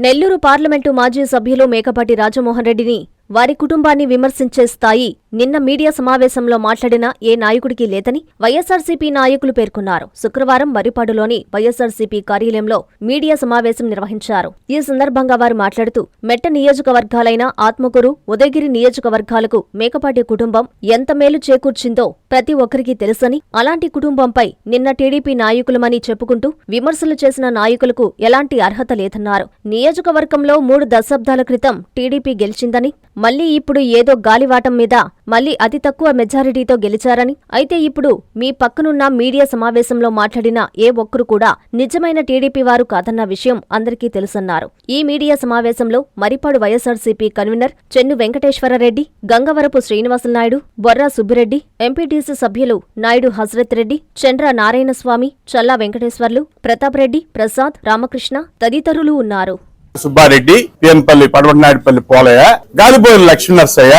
Nellore parliament మాజీ సభ్యులు మేకపాటి రాజమోహన్ రెడ్డిని వారి కుటుంబాన్ని విమర్శించే స్థాయి నిన్న మీడియా సమావేశంలో మాట్లాడిన ఏ నాయకుడికి లేదని వైఎస్సార్సీపీ నాయకులు పేర్కొన్నారు. శుక్రవారం మర్రిపాడులోని వైఎస్సార్సీపీ కార్యాలయంలో మీడియా సమావేశం నిర్వహించారు. ఈ సందర్భంగా వారు మాట్లాడుతూ మెట్ట నియోజకవర్గాలైన ఆత్మకూరు, ఉదయగిరి నియోజకవర్గాలకు మేకపాటి కుటుంబం ఎంత మేలు చేకూర్చిందో ప్రతి ఒక్కరికి తెలుసని, అలాంటి కుటుంబంపై నిన్న టీడీపీ నాయకులమని చెప్పుకుంటూ విమర్శలు చేసిన నాయకులకు ఎలాంటి అర్హత లేదన్నారు. నియోజకవర్గంలో 3 దశాబ్దాల క్రితం టీడీపీ గెలిచిందని, మళ్లీ ఇప్పుడు ఏదో గాలివాటం మీద మళ్లీ అతి తక్కువ మెజారిటీతో గెలిచారని, అయితే ఇప్పుడు మీ పక్కనున్న మీడియా సమావేశంలో మాట్లాడిన ఏ ఒక్కరు కూడా నిజమైన టీడీపీ వారు కాదన్న విషయం అందరికీ తెలుసన్నారు. ఈ మీడియా సమావేశంలో మరిపాడు వైఎస్సార్సీపీ కన్వీనర్ చెన్ను వెంకటేశ్వరరెడ్డి, గంగవరపు శ్రీనివాసులనాయుడు, బొర్రా సుబ్బిరెడ్డి, ఎంపీటీసీ సభ్యులు నాయుడు హజరత్ రెడ్డి, చంద్ర నారాయణస్వామి, చల్లా వెంకటేశ్వర్లు, ప్రతాప్ రెడ్డి, ప్రసాద్, రామకృష్ణ తదితరులు ఉన్నారు. సుబ్బారెడ్డి, పిఎన్పల్లి, పడవనాయుడుపల్లి పోలయ్య, గాలిబోయిన లక్ష్మీనరసయ్య,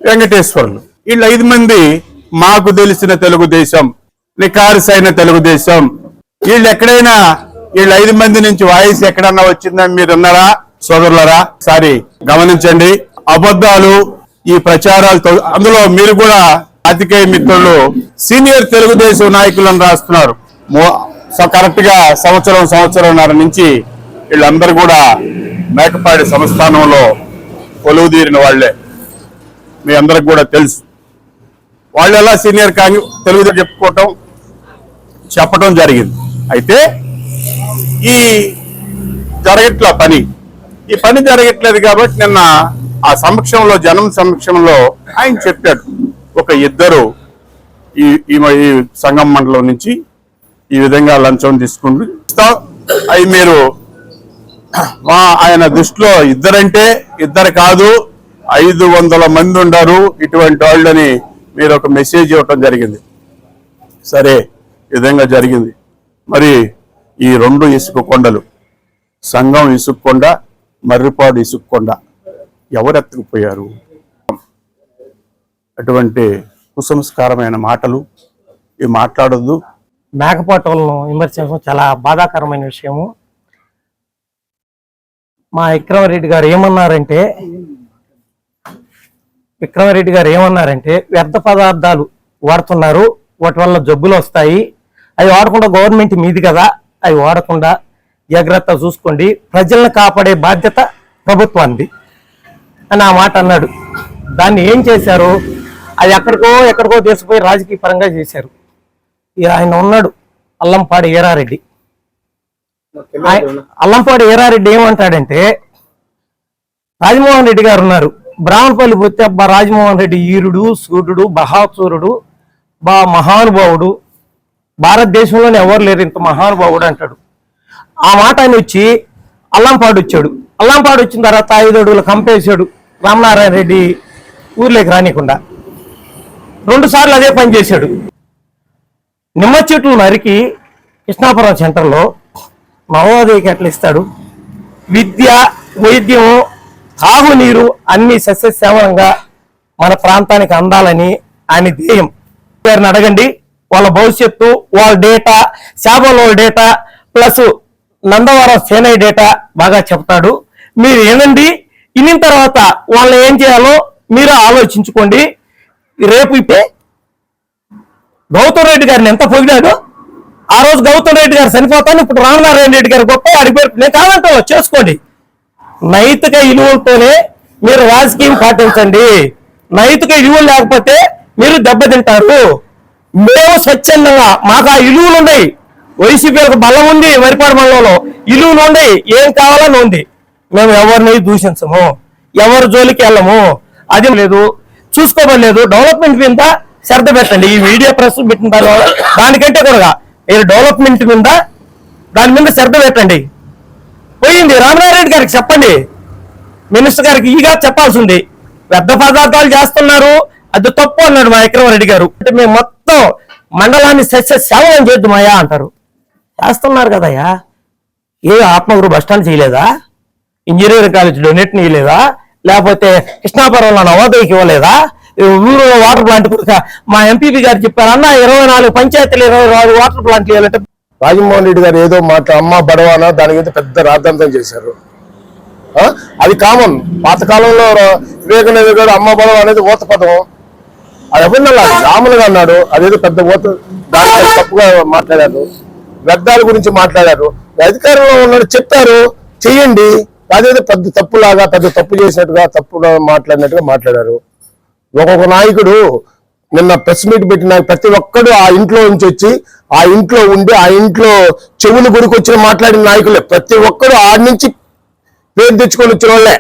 వెంకటేశ్వర్లు, వీళ్ళు 5 మంది మాకు తెలిసిన తెలుగుదేశం, నికారుసైన తెలుగుదేశం. వీళ్ళు ఎక్కడైనా వీళ్ళు 5 మంది నుంచి వాయిస్ ఎక్కడన్నా వచ్చిందని మీరు ఉన్నారా సోదరులరా? సారి గమనించండి. అబద్ధాలు, ఈ ప్రచారాలతో అందులో మీరు కూడా అతికేయ మిత్రులు సీనియర్ తెలుగుదేశం నాయకులను రాస్తున్నారు. కరెక్ట్ గా సంవత్సరంన్నర నుంచి వీళ్ళందరూ కూడా మేకపాటి సంస్థానంలో కొలువుదీరిన వాళ్లే. మీ అందరికి కూడా తెలుసు. వాళ్ళు ఎలా సీనియర్ తెలుగుదేశం చెప్పడం జరిగింది. అయితే ఈ పని జరగట్లేదు కాబట్టి నిన్న ఆ సమక్షంలో, జనం సమక్షంలో ఆయన చెప్పాడు, ఒక 2 ఈ సంఘం మండలం నుంచి ఈ విధంగా లంచం తీసుకుంటూ అవి మీరు ఆయన దృష్టిలో 2 అంటే 2 కాదు 500 మంది ఉండారు ఇటువంటి వాళ్ళని మీరు ఒక మెసేజ్ ఇవ్వటం జరిగింది. సరే, ఈ విధంగా జరిగింది. మరి ఈ 2 ఇసుక కొండలు, సంఘం ఇసుక కొండ, మర్రిపాడు ఇసుక కొండ ఎవరు ఎత్తుకుపోయారు? అటువంటి కుసంస్కారమైన మాటలు ఇవి మాట్లాడొద్దు. మేకపాటి వాళ్ళను విమర్శించడం చాలా బాధాకరమైన విషయము. మా విక్రమరెడ్డి గారు ఏమన్నారంటే వ్యర్థ పదార్థాలు వాడుతున్నారు, వాటి వల్ల జబ్బులు వస్తాయి, అవి వాడకుండా గవర్నమెంట్ మీది కదా, అవి వాడకుండా జాగ్రత్త చూసుకోండి, ప్రజలను కాపాడే బాధ్యత ప్రభుత్వానికి అని ఆ మాట అన్నాడు. దాన్ని ఏం చేశారు? అది ఎక్కడికో తీసుకుపోయి రాజకీయ పరంగా చేశారు. ఆయన ఉన్నాడు అల్లంపాడి ఈరారెడ్డి. ఏమంటాడంటే, రాజమోహన్ రెడ్డి గారు ఉన్నారు, బ్రాహ్మణపల్లి పోతే అబ్బా రాజమోహన్ రెడ్డి ఈరుడు, సూర్యుడు, బహాసూరుడు, మహానుభావుడు, భారతదేశంలోనే ఎవరు లేరు ఇంత మహానుభావుడు అంటాడు. ఆ మాట ఆయన వచ్చి అల్లంపాడు వచ్చాడు. అల్లంపాడు వచ్చిన తర్వాత 5 అడుగులు కంపేశాడు రామనారాయణ రెడ్డి ఊర్లోకి రానికుండా. 2 సార్లు అదే పని చేశాడు. నిమ్మ చెట్లు నరికి కృష్ణాపురం సెంటర్లో నవోదయకి ఎట్లా ఇస్తాడు? విద్య, వైద్యం, తాగునీరు అన్ని సస్యశ్యామలంగా మన ప్రాంతానికి అందాలని ఆయన ధ్యేయం. పేరుని అడగండి, వాళ్ళ భవిష్యత్తు, వాళ్ళ డేటా, శాబోల్ డేటా ప్లస్ నందవరం సేనై డేటా బాగా చెప్తాడు. మీరు వినండి, విన్న తర్వాత వాళ్ళు ఏం చేయాలో మీరు ఆలోచించుకోండి. రేపు ఇప్పే గౌతమ్ రెడ్డి గారిని ఎంత పొగిడాడు. ఆ రోజు గౌతమ్ రెడ్డి గారు చనిపోతాను, ఇప్పుడు రామనారాయణ రెడ్డి గారు గొప్ప అడిగిపోయారు. నేను కాదంటే చేసుకోండి. నైతిక విలువలతోనే మీరు రాజకీయం పాటించండి. నైతిక విలువలు లేకపోతే మీరు దెబ్బతింటారు. మేము స్వచ్ఛందంగా మాకు ఆ విలువలు ఉన్నాయి. వైసీపీలకు బలం ఉంది, మరిపాడు మండలంలో విలువలు ఉన్నాయి, ఏం కావాలని ఉంది. మేము ఎవరిని దూషించము, ఎవరి జోలికి వెళ్ళము. అది లేదు, చూసుకోవలేదు. డెవలప్మెంట్ మీద శ్రద్ధ పెట్టండి. ఈ మీడియా ప్రెస్ పెట్టిన తర్వాత దానికంటే కూడా మీరు డెవలప్మెంట్ మీద దాని మీద శ్రద్ధ పెట్టండి. పోయింది రామనారాయణ గారికి చెప్పండి, మినిస్టర్ గారికి ఈగా చెప్పాల్సి ఉంది. వ్యర్థ పదార్థాలు చేస్తున్నారు, అది తప్పు అన్నాడు మా విక్రమరెడ్డి గారు. అంటే మేము మొత్తం మండలాన్ని సస్యశ్యామలం చేద్దామయ్యా అంటారు. చేస్తున్నారు కదయ్యా. ఏ ఆత్మగురు బస్టాండ్ చేయలేదా? ఇంజనీరింగ్ కాలేజ్ డొనేట్ ఇవ్వలేదా? లేకపోతే కృష్ణాపురంలో నవోదయకి ఇవ్వలేదా? ఊరు వాటర్ ప్లాంట్ కూడా మా ఎంపీపీ గారు చెప్పారు, అన్న 24 పంచాయతీలు 24 వాటర్ ప్లాంట్లు ఇవ్వాలంటే రాజమోహన్ రెడ్డి గారు ఏదో మాట అమ్మ బడవానా దాని మీద పెద్ద రాద్ధాంతం చేశారు. అది కామన్. పాతకాలంలో వివేకానంద గారు అమ్మ బలం అనేది ఊత పదం, అది ఎవరినలా రాములుగా అన్నాడు, అదేదో పెద్ద ఊత, దాంట్లో తప్పుగా మాట్లాడారు, వ్యర్థాల గురించి మాట్లాడారు. అధికారంలో ఉన్నాడు చెప్పారు చెయ్యండి, అదేదో పెద్ద తప్పులాగా పెద్ద తప్పు చేసినట్టుగా తప్పు మాట్లాడినట్టుగా మాట్లాడారు. ఒక్కొక్క నాయకుడు నిన్న ప్రెస్ మీట్ పెట్టిన ప్రతి ఒక్కడు ఆ ఇంట్లో నుంచి వచ్చి ఆ ఇంట్లో ఉండి ఆ ఇంట్లో చెవులు గురికొచ్చిన మాట్లాడిన నాయకులే. ప్రతి ఒక్కడు ఆడి నుంచి పేరు తెచ్చుకొని వచ్చిన వాళ్ళే.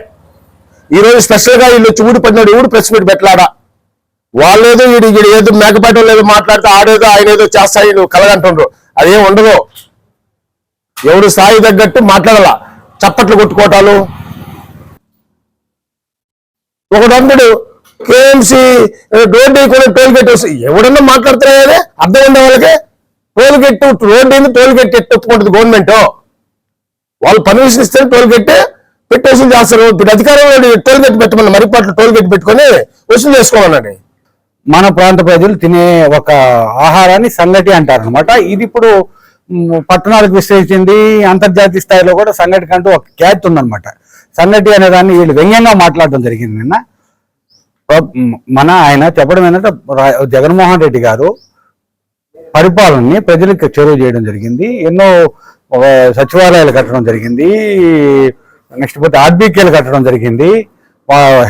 ఈ రోజు స్పెషల్ గా వీళ్ళు వచ్చి ఊడిపడినాడు, ఎవడు ప్రెస్ మీట్ పెట్టలాడా? వాళ్ళేదో వీడు ఏదో మేకపాటి ఏదో మాట్లాడితే ఆడేదో ఆయన ఏదో చేస్తాయి నువ్వు కలగంటుండ్రు. అదేం ఉండదు. ఎవడు స్థాయి తగ్గట్టు మాట్లాడాల. చప్పట్లు కొట్టుకోవటాలు. ఒకడు అందడు కేఎంసీ రోడ్డు కూడా టోల్ గేట్ వస్తుంది, ఎవడన్నా మాట్లాడుతున్నాయనే అర్థం ఉండే వాళ్ళకి. టోల్ గేట్ రోడ్డు ఏంది, టోల్ గేట్ ఎట్టు ఒప్పుకుంటుంది గవర్నమెంట్? వాళ్ళు పర్మిషన్ ఇస్తే టోల్ గేట్ పెట్టి వసూలు చేస్తారు. ఇప్పుడు అధికారంలో టోల్ గేట్ పెట్టమని మరిపాట్లు టోల్ గేట్ పెట్టుకొని వసూలు చేసుకోవాలండి. మన ప్రాంత ప్రజలు తినే ఒక ఆహారాన్ని సంగటి అంటారు అనమాట. ఇది ఇప్పుడు పట్టణాలకు విస్తరించింది. అంతర్జాతీయ స్థాయిలో కూడా సంగటి కంటూ ఒక ఖ్యాతి ఉందన్నమాట. సంగటి అనే దాన్ని వీళ్ళు వ్యంగ్యంగా మాట్లాడడం జరిగింది నిన్న. ఆయన చెప్పడం ఏంటంటే జగన్మోహన్ రెడ్డి గారు పరిపాలనని ప్రజలకు చేరువ చేయడం జరిగింది. ఎన్నో సచివాలయాలు కట్టడం జరిగింది, నెక్స్ట్ పోతే ఆర్బీకేలు కట్టడం జరిగింది,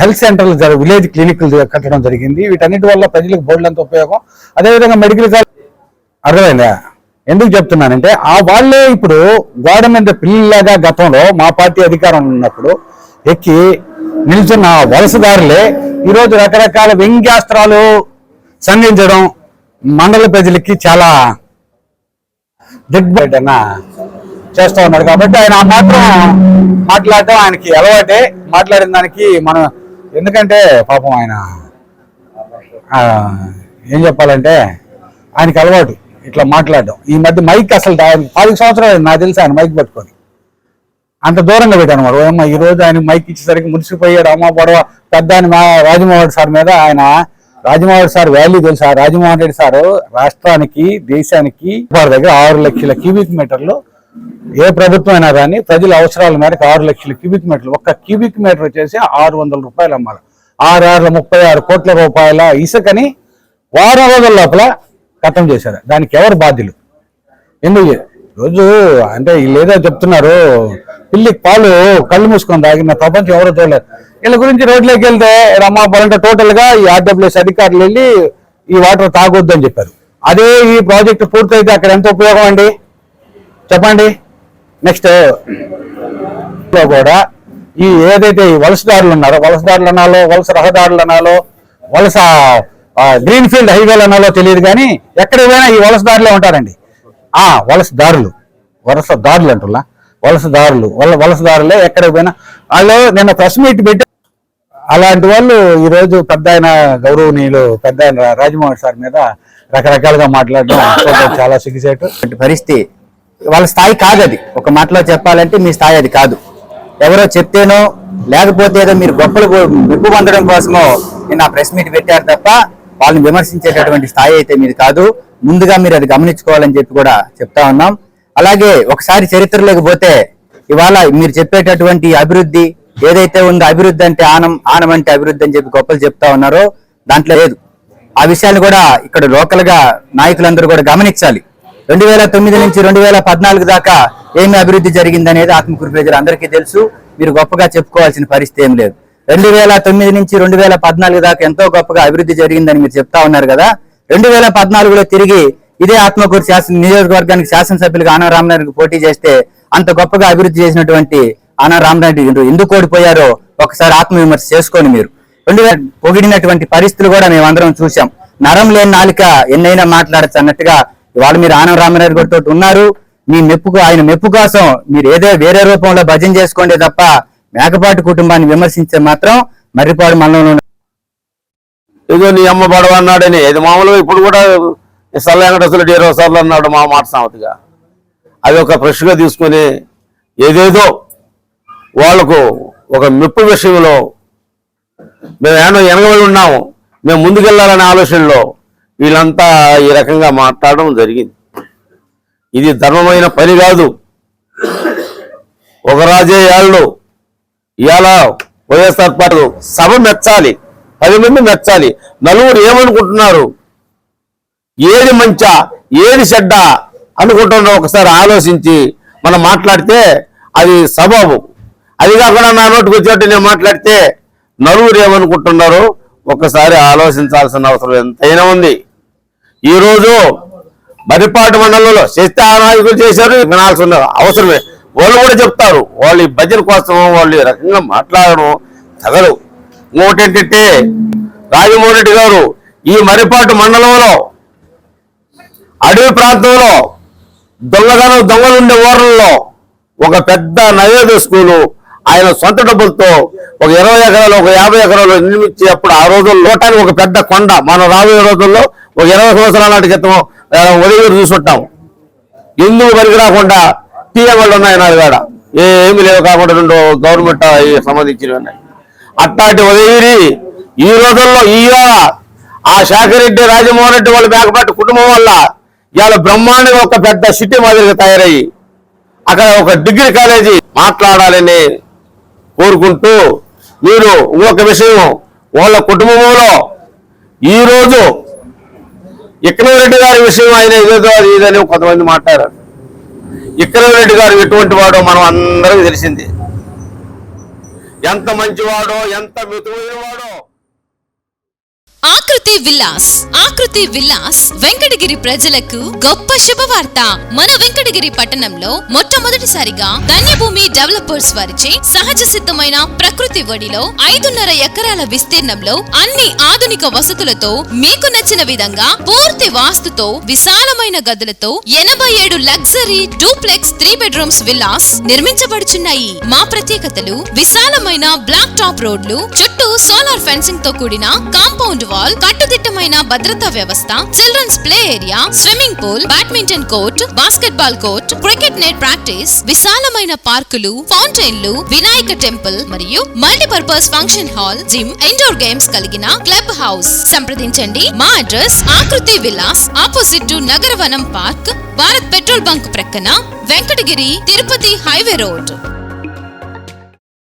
హెల్త్ సెంటర్లు విలేజ్ క్లినిక్లు కట్టడం జరిగింది. వీటన్నిటి వల్ల ప్రజలకు బోర్డులంత ఉపయోగం. అదేవిధంగా మెడికల్ కాలేజ్. అర్థమైందా ఎందుకు చెప్తున్నానంటే, వాళ్ళే ఇప్పుడు గోడ మీద పిల్లలాగా గతంలో మా పార్టీ అధికారం ఉన్నప్పుడు ఎక్కి నిల్చున్న వలసదారులే ఈరోజు రకరకాల వ్యంగ్యాస్త్రాలు సంధించడం మండల ప్రజలకి చాలా దిగ్బయటన చేస్తూ ఉన్నాడు. కాబట్టి ఆయన మాత్రం మాట్లాడటం ఆయనకి అలవాటే. మాట్లాడిన దానికి మనం ఎందుకంటే పాపం ఆయన ఏం చెప్పాలంటే ఆయనకి అలవాటు ఇట్లా మాట్లాడడం. ఈ మధ్య మైక్ అసలు 10 సంవత్సరాలు నాకు తెలిసి ఆయన మైక్ పట్టుకొని అంత దూరంగా పెట్టాను అనమాట. ఈ రోజు ఆయన మైక్ ఇచ్చేసరికి మురిసిపోయాడు. అమ్మ పొడవ పెద్ద రాజమోహన్ సార్ మీద ఆయన రాజమోహన్ సార్ వాల్యూ తెలుసా? రాజమోహన్ రెడ్డి సారు రాష్ట్రానికి దేశానికి వారి దగ్గర 6 లక్షల క్యూబిక్ మీటర్లు, ఏ ప్రభుత్వం అయినా కానీ ప్రజల అవసరాల మేరకు 6 లక్షల క్యూబిక్ మీటర్లు, ఒక్క క్యూబిక్ మీటర్ వచ్చేసి 600 రూపాయలు అమ్మాలి. 6,36 కోట్ల రూపాయల ఇసుకని వారం రోజుల లోపల ఖతం చేశారు. దానికి ఎవరు బాధ్యులు? ఎందుకు రోజు అంటే వీళ్ళు ఏదో చెప్తున్నారు, పిల్లికి పాలు కళ్ళు మూసుకొని తాగిన ప్రపంచం ఎవరో చూడలేదు. వీళ్ళ గురించి రోడ్లోకి వెళ్తే రమ్మాపాలంటే టోటల్ గా ఈ ఆర్డబ్ల్యూఎస్ అధికారులు వెళ్ళి ఈ వాటర్ తాగొద్దు అని చెప్పారు. అదే ఈ ప్రాజెక్టు పూర్తయితే అక్కడ ఎంత ఉపయోగం అండి చెప్పండి. నెక్స్ట్ కూడా ఈ ఏదైతే ఈ వలసదారులు ఉన్నారో, వలసదారులు అనాలో, వలస రహదారులు అనాలో, వలస గ్రీన్ ఫీల్డ్ హైవేలు అనాలో తెలియదు కానీ ఎక్కడ పోయినా ఈ వలసదారులే ఉంటారండి. వలసదారులు అంటున్నా, వలసదారులే ఎక్కడ పోయినా. వాళ్ళు నిన్న ప్రెస్ మీట్ పెట్టి అలాంటి వాళ్ళు ఈ రోజు పెద్ద ఆయన గౌరవనీయులు పెద్ద ఆయన రాజమోహన్ సార్ మీద రకరకాలుగా మాట్లాడడం చాలా సిగ్గుచేటు పరిస్థితి. వాళ్ళ స్థాయి కాదు అది. ఒక మాటలో చెప్పాలంటే మీ స్థాయి అది కాదు. ఎవరో చెప్తేనో లేకపోతే ఏదో మీరు గొప్పలు మెప్పు పొందడం కోసమో నిన్న ప్రెస్ మీట్ పెట్టారు తప్ప వాళ్ళని విమర్శించేటటువంటి స్థాయి అయితే మీది కాదు. ముందుగా మీరు అది గమనించుకోవాలని చెప్పి కూడా చెప్తా ఉన్నాం. అలాగే ఒకసారి చరిత్రలోకి పోతే ఇవాళ మీరు చెప్పేటటువంటి అభివృద్ధి ఏదైతే ఉందో, అభివృద్ధి అంటే ఆనం అంటే అభివృద్ధి అని చెప్పి గొప్పలు చెప్తా ఉన్నారో దాంట్లో లేదు. ఆ విషయాన్ని కూడా ఇక్కడ లోకల్ గా నాయకులందరూ కూడా గమనించాలి. 2009 నుంచి 2014 దాకా ఏమి అభివృద్ధి జరిగింది అనేది ఆత్మకూరు ప్రజలందరికీ తెలుసు. మీరు గొప్పగా చెప్పుకోవాల్సిన పరిస్థితి ఏం లేదు. 2009 నుంచి 2014 దాకా ఎంతో గొప్పగా అభివృద్ధి జరిగిందని మీరు చెప్తా ఉన్నారు కదా. 2014లో తిరిగి ఇదే ఆత్మకూరు నియోజకవర్గానికి శాసనసభ్యులుగా ఆనం రామనారాయణకి పోటీ చేస్తే అంత గొప్పగా అభివృద్ధి చేసినటువంటి ఆనం రామనారాయణ ఎందుకు ఓడిపోయారో ఒకసారి ఆత్మవిమర్శ చేసుకొని మీరు పొగిడినటువంటి పరిస్థితులు కూడా మేము అందరం చూసాం. నరం లేని నాలిక ఎన్నైనా మాట్లాడచ్చు అన్నట్టుగా ఇవాళ మీరు ఆనం రామనారాయణ గారితో ఉన్నారు. మీ మెప్పుకు ఆయన మెప్పు కోసం మీరు ఏదో వేరే రూపంలో భజన చేసుకోండి తప్ప మేకపాటి కుటుంబాన్ని విమర్శించే మాత్రం మర్రిపాడు మండలంలో ఏదో నీ అమ్మ బడవ అన్నాడని ఇది మామూలుగా ఇప్పుడు కూడా సల్లెంకటేశ్వర 20 సార్లు అన్నాడు మా మాట సామతిగా. అది ఒక ఫ్రెష్గా తీసుకొని ఏదేదో వాళ్లకు ఒక మెప్పు విషయంలో మేము ఏమో వెనకబడి ఉన్నాము, మేము ముందుకెళ్లాలనే ఆలోచనలో వీళ్ళంతా ఈ రకంగా మాట్లాడడం జరిగింది. ఇది ధర్మమైన పని కాదు. ఒక రాజే ఏళ్ళు ఇవాళ వైఎస్ఆర్ పార్టీ సభ మెచ్చాలి, 10 మంది మెచ్చాలి. నలుగురు ఏమనుకుంటున్నారు, ఏది మంచా ఏది చెడ్డ అనుకుంటున్నారో ఒకసారి ఆలోచించి మనం మాట్లాడితే అది సబబు. అది కాకుండా నా నోటికి వచ్చేట్టు నేను మాట్లాడితే నలుగురు ఏమనుకుంటున్నారో ఒకసారి ఆలోచించాల్సిన అవసరం ఎంతైనా ఉంది. ఈరోజు మర్రిపాటు మండలంలో చేస్తే ఆ నాయకులు చేశారు, వినాల్సిన అవసరమే. వాళ్ళు కూడా చెప్తారు, వాళ్ళు ఈ భజన కోసం వాళ్ళు ఈ రకంగా మాట్లాడడం తగదు. ఇంకోటి ఏంటంటే రాజమోహన్ రెడ్డి గారు ఈ మర్రిపాటు మండలంలో అడవి ప్రాంతంలో దొంగలు ఉండే ఊర్లలో ఒక పెద్ద నవేద స్కూలు ఆయన సొంత డబ్బులతో ఒక 20 ఎకరాలు ఒక 50 ఎకరాలు నిర్మించి అప్పుడు ఆ రోజుల్లో లోటానికి ఒక పెద్ద కొండ మనం రాబోయే రోజుల్లో ఒక 20 సంవత్సరాల నాటి క్రితం ఉదయం చూసుంటాం. ఎందుకు పనికి రాకుండా టీఎంఎల్ ఉన్నాయి నాలుగాడ, ఏమీ లేవు కాకుండా 2 గవర్నమెంట్ సంబంధించినవి ఉన్నాయి. అట్లాంటి ఉదయగిరి ఈ రోజుల్లో ఇవాళ ఆ శాఖరెడ్డి రాజమోహన్ రెడ్డి వాళ్ళ మేకపాటి కుటుంబం వల్ల ఇవాళ బ్రహ్మాండంగా ఒక పెద్ద సిటీ మాదిరిగా తయారయ్యి అక్కడ ఒక డిగ్రీ కాలేజీ మాట్లాడాలని కోరుకుంటూ, మీరు ఇంకొక విషయం, వాళ్ళ కుటుంబంలో ఈరోజు ఇక్కనరెడ్డి గారి విషయం ఆయన ఏదో ఇదని కొంతమంది మాట్లాడారు. ఇక్కనరెడ్డి గారు ఎటువంటి వాడో మనం అందరికీ తెలిసింది, ఎంత మంచివాడో ఎంత మితువైన వాడో. ఆకృతి విల్లాస్ వెంకటగిరి ప్రజలకు గొప్ప శుభవార్త. మన వెంకటగిరి పట్టణంలో మొట్టమొదటిసారిగా ధన్యభూమి డెవలపర్స్ వారిచే సహజ సిద్ధమైన ప్రకృతి ఒడిలో 5.5 ఎకరాల విస్తీర్ణంలో అన్ని ఆధునిక వసతులతో మీకు నచ్చిన విధంగా పూర్తి వాస్తుతో విశాలమైన గదులతో 87 లగ్జరీ డూప్లెక్స్ 3 బెడ్రూమ్స్ విల్లాస్ నిర్మించబడుచున్నాయి. మా ప్రత్యేకతలు విశాలమైన బ్లాక్ టాప్ రోడ్లు, చుట్టూ సోలార్ ఫెన్సింగ్ తో కూడిన కాంపౌండ్ వాల్, కట్టుదిట్టమైన భద్రతా వ్యవస్థ, children's play area, swimming pool, badminton court, basketball court, cricket net practice, విశాలమైన పార్కులు, ఫౌంటైన్లు, వినాయక టెంపుల్ మరియు multipurpose function hall, gym, indoor games కలిగిన క్లబ్ హౌస్. సంప్రదించండి. మా address Akruthi Vilas, opposite to Nagaravanam park, Bharat petrol bunk ప్రక్కన, వెంకటగిరి తిరుపతి హైవే రోడ్.